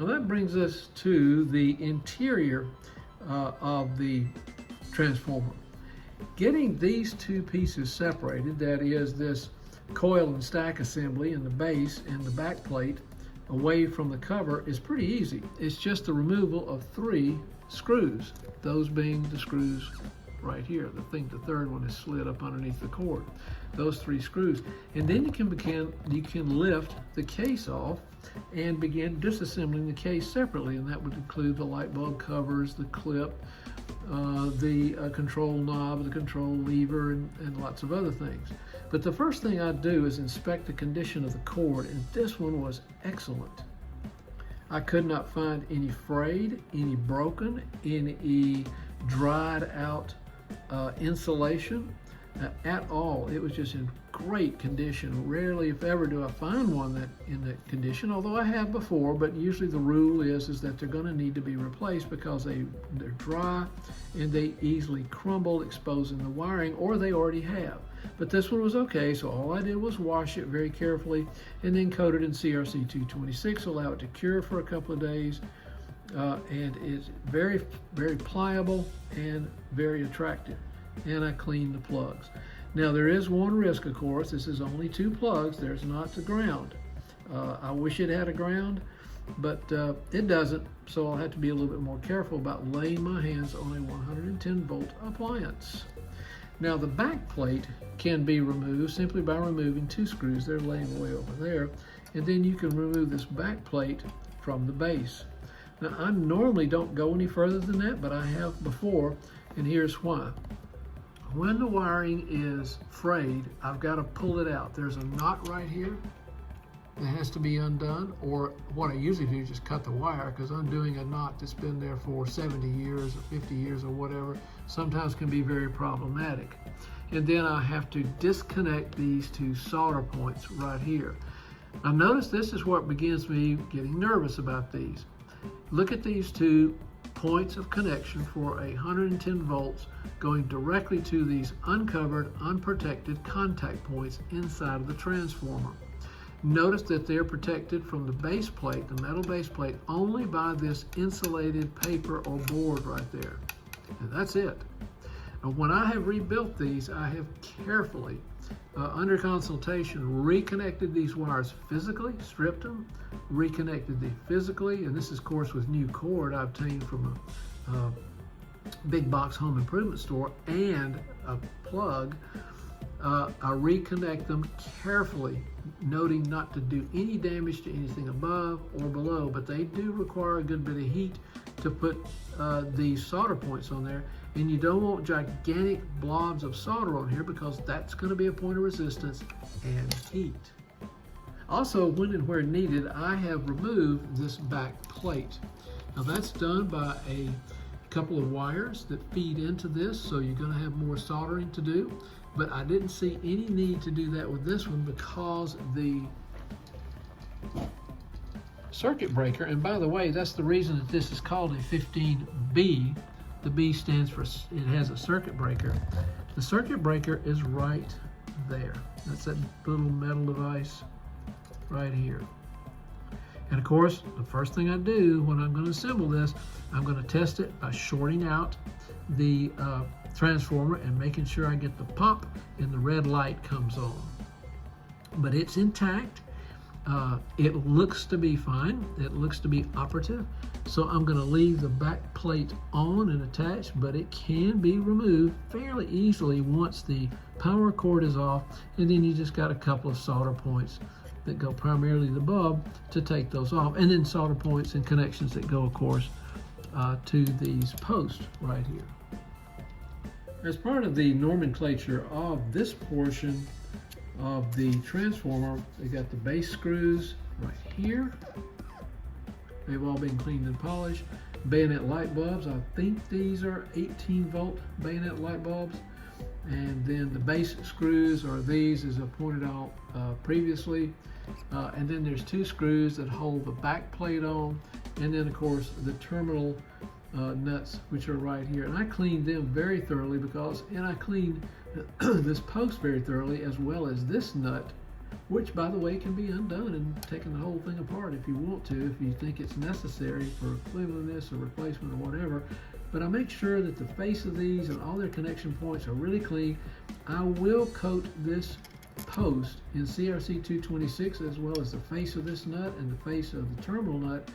Now that brings us to the interior of the transformer. Getting these two pieces separated, that is this coil and stack assembly and the base and the back plate, away from the cover is pretty easy. It's just the removal of 3 screws, those being the screws right here. The third one is slid up underneath the cord. Those 3 screws. And then you can lift the case off and begin disassembling the case separately, and that would include the light bulb covers, the clip, the control knob, the control lever, and lots of other things. But the first thing I do is inspect the condition of the cord, and this one was excellent. I could not find any frayed, any broken, any dried out insulation at all. It was just in great condition. Rarely, if ever, do I find one that in that condition, although I have before, but usually the rule is that they're going to need to be replaced because they're dry and they easily crumble, exposing the wiring, or they already have. But this one was okay, so all I did was wash it very carefully and then coat it in CRC 226, allow it to cure for a couple of days, and it's very, very pliable and very attractive. And I cleaned the plugs. Now there is one risk, of course. This is only 2 plugs. There's not the ground. I wish it had a ground, but it doesn't, so I'll have to be a little bit more careful about laying my hands on a 110 volt appliance. Now the back plate can be removed simply by removing 2 screws. They're laying way over there, and then you can remove this back plate from the base. Now I normally don't go any further than that, but I have before, and here's why. When the wiring is frayed, I've got to pull it out. There's a knot right here that has to be undone, or what I usually do is just cut the wire, because undoing a knot that's been there for 70 years or 50 years or whatever sometimes can be very problematic. And then I have to disconnect these 2 solder points right here. Now notice this is what begins me getting nervous about these. Look at these 2 points of connection for 110 volts going directly to these uncovered, unprotected contact points inside of the transformer. Notice that they're protected from the base plate, the metal base plate, only by this insulated paper or board right there. And that's it. And when I have rebuilt these, I have carefully, under consultation, reconnected these wires physically, stripped them, reconnected them physically, and this is, of course, with new cord I obtained from a big box home improvement store, and a plug. I reconnect them carefully, noting not to do any damage to anything above or below, but they do require a good bit of heat to put these solder points on there, and you don't want gigantic blobs of solder on here because that's going to be a point of resistance and heat. Also, when and where needed, I have removed this back plate. Now that's done by a couple of wires that feed into this, so you're going to have more soldering to do, but I didn't see any need to do that with this one because the circuit breaker, and by the way, that's the reason that this is called a 15B. The B stands for, it has a circuit breaker. The circuit breaker is right there. That's that little metal device right here. And of course, the first thing I do when I'm going to assemble this, I'm going to test it by shorting out the transformer and making sure I get the pop and the red light comes on. But it's intact. It looks to be fine. It looks to be operative. So I'm going to leave the back plate on and attached, but it can be removed fairly easily once the power cord is off, and then you just got a couple of solder points that go primarily to the bulb to take those off, and then solder points and connections that go, of course, to these posts right here. As part of the nomenclature of this portion of the transformer, they got the base screws right here. They've all been cleaned and polished. Bayonet light bulbs, I think these are 18 volt bayonet light bulbs. And then the base screws are these, as I pointed out previously. And then there's 2 screws that hold the back plate on. And then of course the terminal nuts, which are right here. And I cleaned them very thoroughly and I cleaned this post very thoroughly, as well as this nut which by the way can be undone and taken the whole thing apart if you want to, if you think it's necessary for cleanliness or replacement or whatever. But I make sure that the face of these and all their connection points are really clean. I will coat this post in CRC 226 as well as the face of this nut and the face of the terminal nut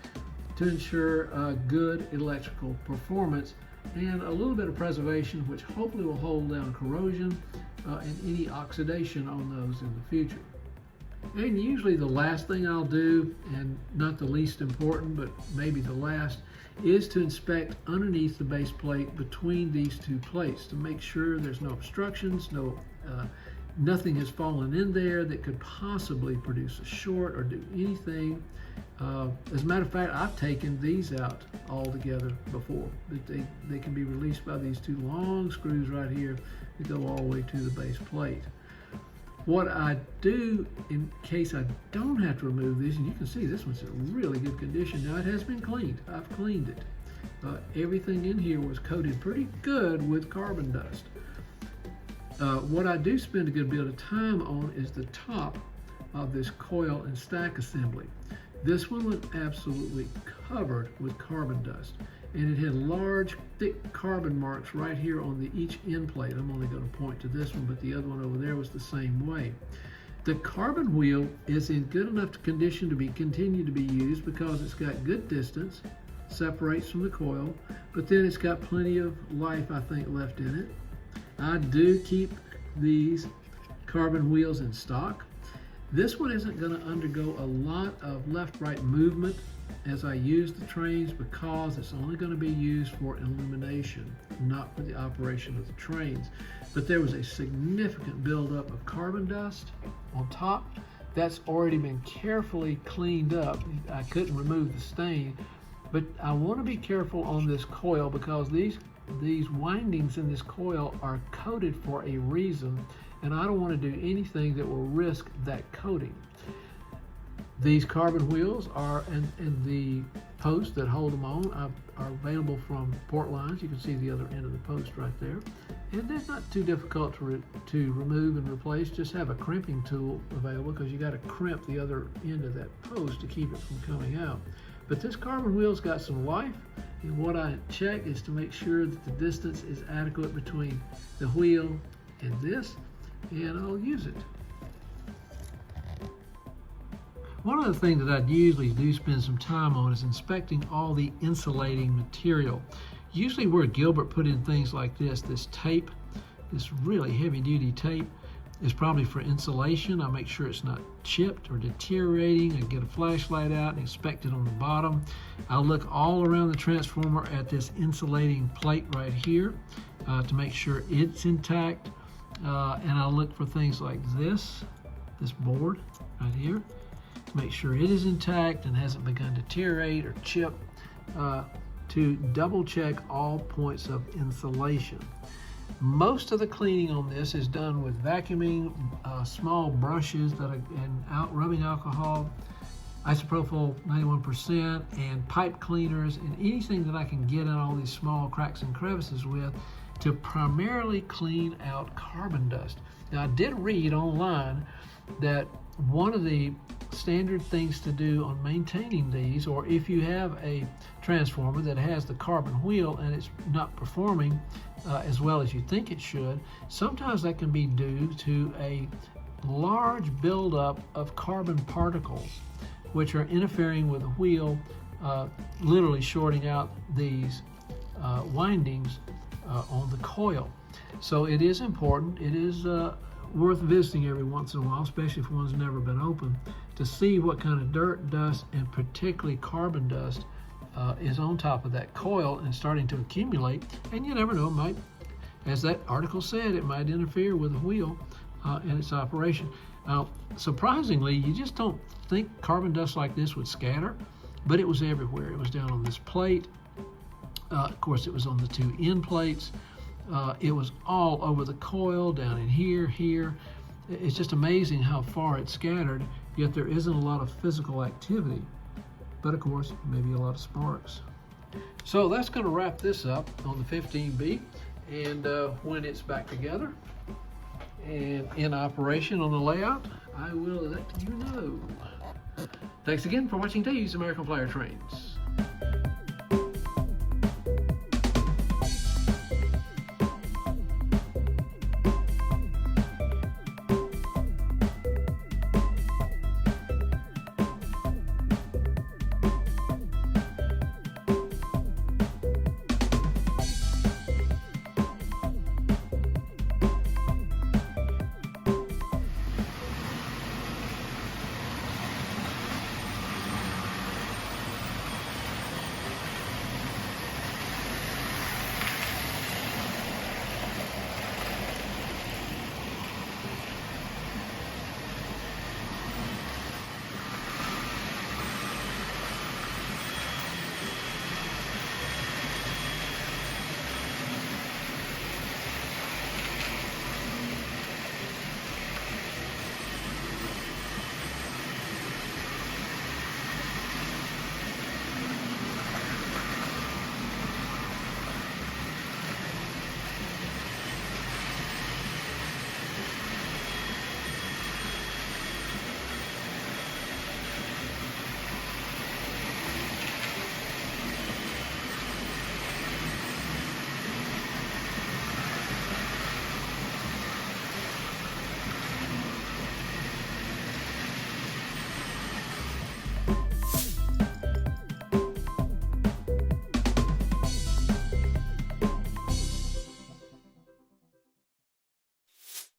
to ensure good electrical performance and a little bit of preservation, which hopefully will hold down corrosion and any oxidation on those in the future. And usually the last thing I'll do, and not the least important, but maybe the last, is to inspect underneath the base plate between these two plates to make sure there's no obstructions, nothing has fallen in there that could possibly produce a short or do anything. As a matter of fact, I've taken these out altogether before, but they can be released by these two long screws right here that go all the way to the base plate. What I do in case I don't have to remove these, and you can see this one's in really good condition. Now it has been cleaned. I've cleaned it. Everything in here was coated pretty good with carbon dust. What I do spend a good bit of time on is the top of this coil and stack assembly. This one was absolutely covered with carbon dust, and it had large, thick carbon marks right here on each end plate. I'm only going to point to this one, but the other one over there was the same way. The carbon wheel is in good enough condition to continue to be used because it's got good distance, separates from the coil, but then it's got plenty of life, I think, left in it. I do keep these carbon wheels in stock. This one isn't going to undergo a lot of left-right movement as I use the trains because it's only going to be used for illumination, not for the operation of the trains. But there was a significant buildup of carbon dust on top. That's already been carefully cleaned up. I couldn't remove the stain, but I want to be careful on this coil because these windings in this coil are coated for a reason, and I don't want to do anything that will risk that coating. These carbon wheels are, and the posts that hold them on are available from port lines. You can see the other end of the post right there. And they're not too difficult to remove and replace. Just have a crimping tool available because you got to crimp the other end of that post to keep it from coming out. But this carbon wheel's got some life, and what I check is to make sure that the distance is adequate between the wheel and this, and I'll use it. One of the things that I usually do spend some time on is inspecting all the insulating material. Usually where Gilbert put in things like this tape, this really heavy duty tape, is probably for insulation. I make sure it's not chipped or deteriorating. I get a flashlight out and inspect it on the bottom. I'll look all around the transformer at this insulating plate right here to make sure it's intact. And I'll look for things like this board right here, to make sure it is intact and hasn't begun to deteriorate or chip, to double check all points of insulation. Most of the cleaning on this is done with vacuuming, small brushes and rubbing alcohol, isopropyl 91%, and pipe cleaners, and anything that I can get in all these small cracks and crevices with to primarily clean out carbon dust. Now, I did read online that one of the standard things to do on maintaining these, or if you have a transformer that has the carbon wheel and it's not performing as well as you think it should, sometimes that can be due to a large buildup of carbon particles which are interfering with the wheel, literally shorting out these windings on the coil. So it is important, it is worth visiting every once in a while, especially if one's never been open, to see what kind of dirt, dust, and particularly carbon dust is on top of that coil and starting to accumulate. And you never know, it might, as that article said, it might interfere with the wheel and its operation. Surprisingly, you just don't think carbon dust like this would scatter, but it was everywhere. It was down on this plate. Of course, it was on the two end plates. It was all over the coil, down in here. It's just amazing how far it scattered, yet there isn't a lot of physical activity. But of course, maybe a lot of sparks. So that's going to wrap this up on the 15B. And when it's back together and in operation on the layout, I will let you know. Thanks again for watching Dave's American Flyer Trains.